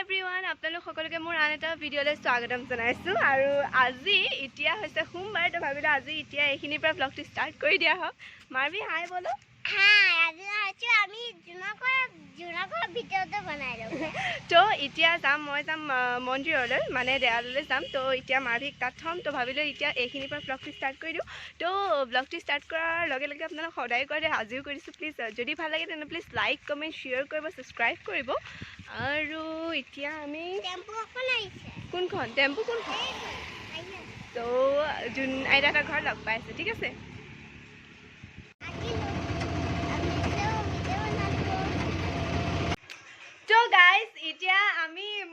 everyone আপোনালোক সকলোকে মোৰ আন এটা ভিডিঅ'লৈ স্বাগতম জনাইছোঁ আৰু আজি এতিয়া হৈছে সোমবাৰ তো ভাবিলোঁ আজি এতিয়া এইখিনিৰ পৰা ব্লগটো ষ্টাৰ্ট কৰি দিয়া হওক মাৰবি হাই বলো হাই আজি আমি জুনাকৰ ভিডিঅ'টো বনাই লওঁ তো এতিয়া মই যাম মন্দিৰলৈ মানে দেৱালয়লৈ যাম তো এতিয়া মাৰবিক তাত থ'ম তো ভাবিলোঁ এতিয়া এইখিনিৰ পৰা ব্লগটো ষ্টাৰ্ট কৰি দিওঁ তো ব্লগটো ষ্টাৰ্ট কৰাৰ লগে লগে আপোনালোক সদায় কৰে আজিও কৰিছোঁ প্লিজ যদি ভাল লাগে তেনে প্লিজ লাইক কমেণ্ট শ্বেয়াৰ কৰিব ছাবস্ক্ৰাইব কৰিব আৰু এতিয়া আমি টেম্পু এখন আহিছে কোনখন টেম্পু কোনখন তো যোন আইতাহঁতৰ ঘৰত লগ পাই আছে ঠিক আছে তো গাইজ এতিয়া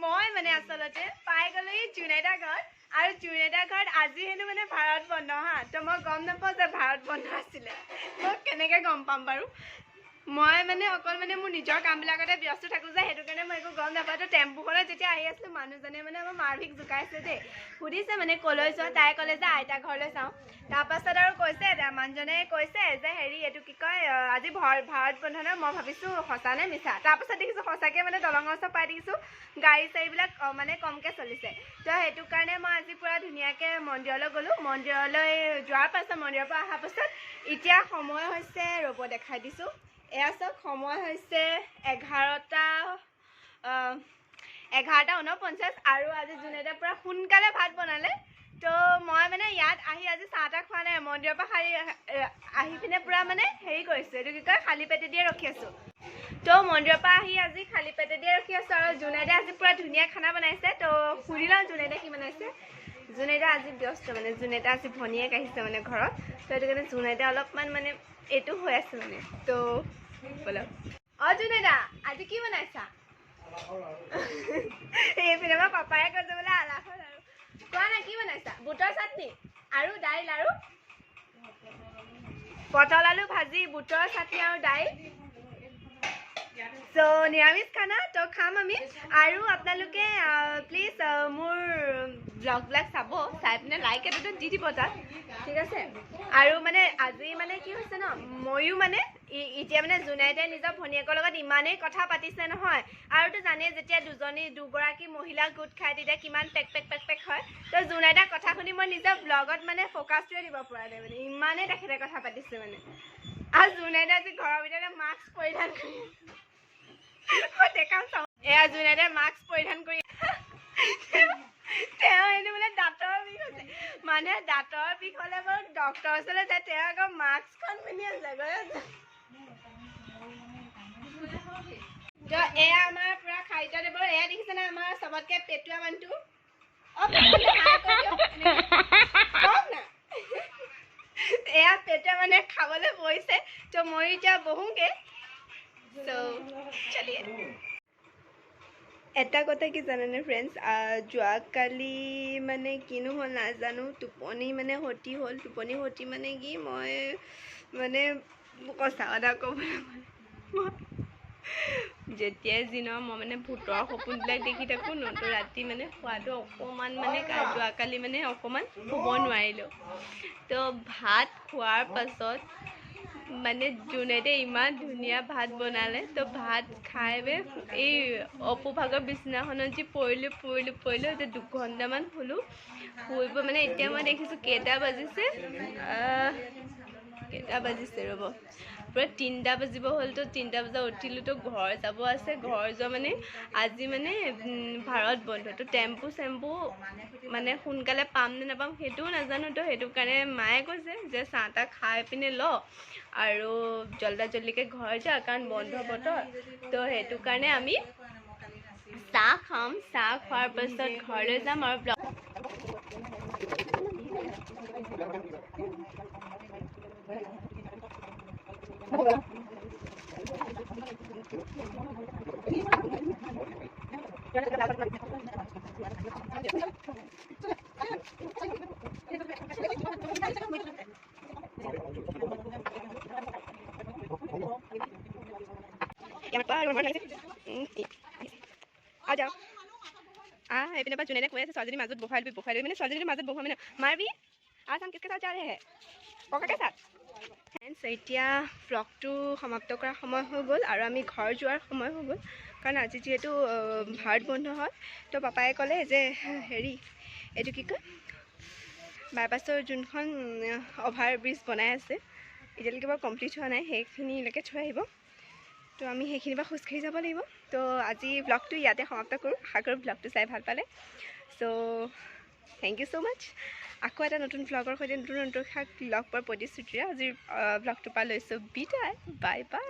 মই মানে আচলতে পাই গ'লোহি জুনাইদা ঘৰত আৰু জুনাইদা ঘৰত আজি হেনো মানে ভাৰত বন্ধ হা তো মই গম নাপাওঁ যে ভাৰত বন্ধ আছিলে মই কেনেকৈ গম পাম বাৰু মই মানে অকল মানে মোৰ নিজৰ কামবিলাকতে ব্যস্ত থাকোঁ যে সেইটো কাৰণে মই একো গম নাপাওঁ তো টেম্পুখনত যেতিয়া আহি আছিলোঁ মানুহজনে মানে আমাৰ মাৰভিক জোকাইছে দেই সুধিছে মানে ক'লৈ যোৱা তাই ক'লে যে আইতা ঘৰলৈ চাওঁ তাৰপাছত আৰু কৈছে মানুহজনে কৈছে যে হেৰি এইটো কি কয় আজি ভাৰত বন্ধ ন মই ভাবিছোঁ সঁচা নে মিছা তাৰপাছত দেখিছোঁ সঁচাকৈ মানে দলঙৰ ওচৰত পাই দেখিছোঁ গাড়ী চাড়ীবিলাক মানে কমকৈ চলিছে তো সেইটো কাৰণে মই আজি পূৰা ধুনীয়াকৈ মন্দিৰলৈ গ'লোঁ মন্দিৰলৈ যোৱাৰ পাছত মন্দিৰৰ পৰা অহাৰ পাছত এতিয়া সময় হৈছে ৰ'ব দেখাই দিছোঁ এয়া চাওক সময় হৈছে 11:49 আৰু আজি জুনাইদা পূৰা সোনকালে ভাত বনালে তো মই মানে ইয়াত আহি আজি চাহ তাহ খোৱা নাই মন্দিৰৰ পৰা আহি পিনে পূৰা মানে হেৰি কৰিছোঁ এইটো কি কয় খালী পেটে দিয়ে ৰখি আছোঁ তো মন্দিৰৰ পৰা আহি আজি খালী পেটে দিয়ে ৰখি আছোঁ আৰু জুনাইদা আজি পূৰা ধুনীয়া খানা বনাইছে তো সুধি লওঁ জুনাইদা কি বনাইছে জুনাইদা আজি ব্যস্ত মানে জুনাইদা আজি ভনীয়েক আহিছে মানে ঘৰত তো সেইটো কাৰণে জুনাইদা অলপমান মানে এইটো হৈ আছে মানে তো বলো জুনাইদা আজি কি বনাইছা এইপিনে মই পাপায়ে কৈছে বোলে আলাস হ'ল আৰু কোৱা নাই কি বনাইছা বুটৰ চাটনি আৰু দাইল আৰু পটল আলু ভাজি বুটৰ চাটনি আৰু দাইল তো নিৰামিষ খানা তো খাম আমি আৰু আপোনালোকে প্লিজ মোৰ ব্লগবিলাক চাব চাই পিনে লাইক এটাটো দি দিব তাত ঠিক আছে আৰু মানে আজি মানে কি হৈছে ন ময়ো মানে এতিয়া মানে জুনাইদাই নিজৰ ভনীয়েকৰ লগত ইমানেই কথা পাতিছে নহয় আৰুতো জানেই যেতিয়া দুগৰাকী মহিলা গোট খায় তেতিয়া কিমান পেক পেক হয় তো জুনাইদাৰ কথা শুনি মই নিজৰ ব্লগত মানে ফ'কাছটোৱে দিব পৰা নাই মানে ইমানেই তেখেতে কথা পাতিছে মানে আৰু জুনাইদা আজি ঘৰৰ ভিতৰতে মাস্ক পৰিধান কৰি দেখাম চাওঁ এয়া জুনাইদাই মাস্ক পৰিধান কৰি তেওঁ এনে বোলে দাঁতৰ বিষ হৈছে মানুহে দাঁতৰ বিষ হ'লে বাৰু ডক্টৰৰ ওচৰলৈ যায় তেওঁ আকৌ মাস্কখন পিন্ধি আছে গৈ আছে তো এয়া আমাৰ পূৰা খাদ্য দেৱৰ এয়া দেখিছেনে আমাৰ চবতকৈ পেটুৱা মানুহটো এয়া পেটুৱা মানে খাবলৈ বহিছে তো মই এতিয়া বহোঁগৈ তো চলিয়ে এটা কথা কি জানেনে ফ্ৰেণ্ডছ যোৱাকালি মানে কিনো হ'ল নাজানো টোপনি মানে সতি হ'ল টোপনি সতি মানে কি মই মানে সঁচা কথা ক'বলৈ যেতিয়াই যি নহওক মই মানে ভূতৰ সপোনবিলাক দেখি থাকোঁ ন তো ৰাতি মানে খোৱাটো অকণমান মানে যোৱাকালি মানে অকণমান শুব নোৱাৰিলোঁ তো ভাত খোৱাৰ পাছত মানে জুনাইদে ইমান ধুনীয়া ভাত বনালে তো ভাত খাই এই অপুভাগৰ বিচনাখনত যি পৰিলোঁ এতিয়া 2 ঘণ্টামান শুলোঁ শুই মানে এতিয়া মই দেখিছোঁ কেইটা বাজিছে ৰ'ব পূৰা 3টা বাজিব হ'ল তো 3টা বজাত উঠিলোঁ তো ঘৰ যাব আছে ঘৰ যোৱা মানে আজি মানে ভাৰত বন্ধ তো টেম্পু মানে সোনকালে পাম নে নাপাম সেইটোও নাজানো তো সেইটো কাৰণে মায়ে কৈছে যে চাহ তাহ খাই পিনে ল আৰু জল্দিকৈ ঘৰ যা কাৰণ বন্ধ বতৰ তো সেইটো কাৰণে আমি চাহ খাম চাহ খোৱাৰ পাছত ঘৰলৈ যাম আৰু ব্লগ যাওঁ এইপিনে পৰা জুনাইদে কৈ আছে ছোৱালীজনীৰ মাজত বহাই লবি মানে ছোৱালীজনীৰ মাজত বহোৱা মানে মাৰবি চাম কিসকে চাহ যা হে ককাকে চাহ ফ্ৰেণ্ডছ এতিয়া ব্লগটো সমাপ্ত কৰাৰ সময় হৈ গ'ল আৰু আমি ঘৰ যোৱাৰ সময় হৈ গ'ল কাৰণ আজি যিহেতু ভাৰত বন্ধ হয় তো পাপাই ক'লে যে হেৰি এইটো কি কয় বাইপাছৰ যোনখন অভাৰ ব্ৰিজ বনাই আছে এতিয়ালৈকে বাৰু কমপ্লিট হোৱা নাই সেইখিনিলৈকে থৈ আহিব তো আমি সেইখিনিৰ পৰা খোজকাঢ়ি যাব লাগিব তো আজি ব্লগটো ইয়াতে সমাপ্ত কৰোঁ আশা কৰোঁ ব্লগটো চাই ভাল পালে চ' থেংক ইউ ছ' মাছ আকৌ এটা নতুন ব্লগৰ সৈতে নতুন লগ পোৱাৰ প্ৰতিশ্ৰুতিৰে আজিৰ ব্লগটোৰ পৰা লৈছোঁ বিদায় বাই বাই